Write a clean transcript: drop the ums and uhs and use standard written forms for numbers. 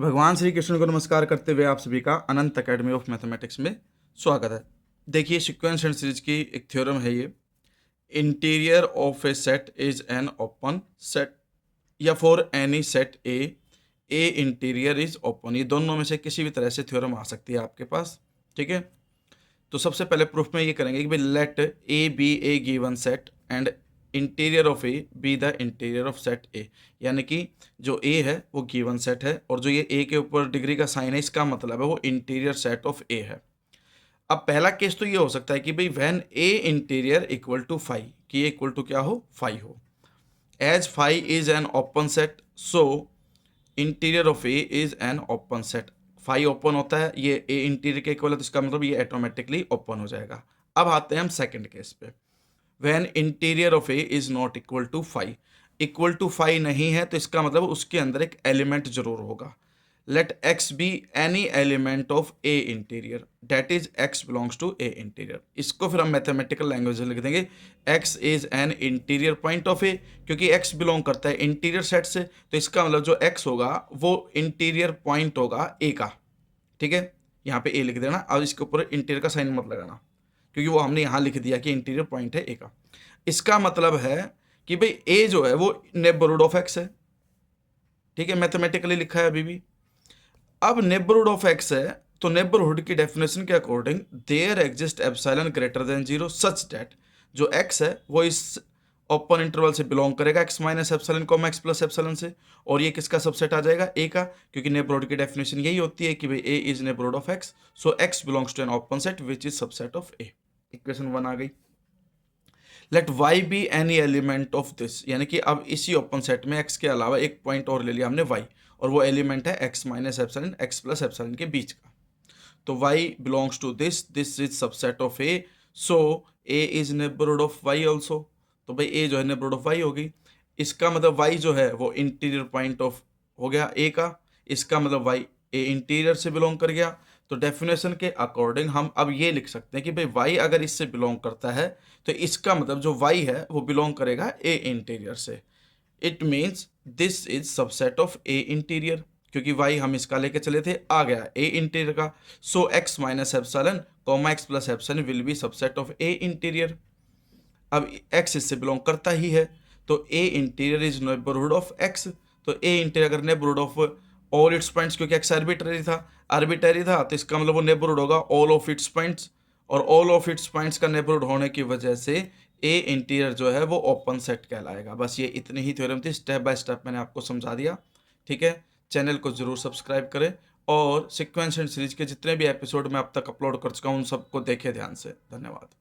भगवान श्री कृष्ण को नमस्कार करते हुए आप सभी का अनंत एकेडमी ऑफ मैथमेटिक्स में स्वागत है। देखिए सीक्वेंस एंड सीरीज की एक थ्योरम है ये। Interior of a set is an open set या for any set A interior is open, ये दोनों में से किसी भी तरह से थ्योरम आ सकती है आपके पास। ठीक है, तो सबसे पहले प्रूफ में ये करेंगे कि भाई let A be a given set and interior of A be the interior of set A, यानी कि जो ए है वो गिवन सेट है और जो ये ए के ऊपर डिग्री का साइन है इसका मतलब है वो इंटीरियर सेट ऑफ ए है। अब पहला केस तो ये हो सकता है कि भाई when A interior equal to five, कि ए इक्वल टू क्या हो, फाइव हो। As five is an open set so interior of A is an open set. Five open होता है, ये ए इंटीरियर के इक्वल है तो इसका मतलब ये ऑटोमेटिकली ओपन हो जाएगा। अब आते हैं हम सेकंड केस पे। When interior of A is not equal to five, equal to five नहीं है तो इसका मतलब उसके अंदर एक एलिमेंट जरूर होगा। Let x be any element of A interior, that is x belongs to A interior. इसको फिर हम मैथमेटिकल लैंग्वेज में लिख देंगे x is an interior point of A, क्योंकि एक्स बिलोंग करता है इंटीरियर सेट से तो इसका मतलब जो एक्स होगा वो इंटीरियर पॉइंट होगा ए का। ठीक है, यहाँ पे ए लिख देना और इसके ऊपर इंटीरियर का साइन मत लगाना क्योंकि वो हमने यहाँ लिख दिया कि इंटीरियर पॉइंट है ए का। इसका मतलब है कि भाई ए जो है वो नेबरहुड ऑफ एक्स है। ठीक है, मैथमेटिकली लिखा है अभी भी। अब नेबरहुड ऑफ एक्स है तो नेबरहुड की डेफिनेशन के according there exist epsilon greater than zero such that जो एक्स है वो इस ओपन इंटरवल से बिलोंग करेगा x minus epsilon comma x plus epsilon से, और ये किसका सबसेट आ जाएगा, ए का, क्योंकि नेबरहुड की डेफिनेशन यही होती है कि भाई A is neighbourhood of x so x belongs to an open set which is subset of A. Equation 1 आ गई। Let y be any element of this, यानी कि अब इसी ओपन सेट में एक्स के अलावा एक पॉइंट और ले लिया हमने वाई, और वो एलिमेंट है x minus epsilon x plus epsilon के बीच का। तो y belongs to this is subset of a, so a is neighbourhood of y also. तो भाई a जो है नेबरहुड ऑफ y होगी, इसका मतलब y जो है वो इंटीरियर पॉइंट ऑफ हो गया a का, इसका मतलब y a इंटीरियर से बिलोंग कर गया। तो डेफिनेशन के अकॉर्डिंग हम अब ये लिख सकते हैं कि भाई y अगर इससे बिलोंग करता है तो इसका मतलब जो y है वो बिलोंग करेगा a इंटीरियर से। It means this is subset of A interior, क्योंकि y हम इसका लेके चले थे, आ गया ए इंटीरियर का। So x minus epsilon comma x plus epsilon will be subset of A interior. अब x इससे बिलोंग करता ही है तो A interior is neighbourhood of x। तो ए इंटीरियर अगर neighbourhood of all its points, क्योंकि x आर्बिटरी था तो इसका मतलब वो नेबरहुड होगा ऑल ऑफ इट्स पॉइंट्स, और ऑल ऑफ इट्स पॉइंट्स का नेबरहुड होने की वजह से ए इंटीरियर जो है वो ओपन सेट कहलाएगा। बस ये इतनी ही थ्योरम थी, स्टेप बाय स्टेप मैंने आपको समझा दिया। ठीक है, चैनल को जरूर सब्सक्राइब करें और सीक्वेंस एंड सीरीज के जितने भी एपिसोड मैं अब तक अपलोड कर चुका हूँ उन सबको देखें ध्यान से। धन्यवाद।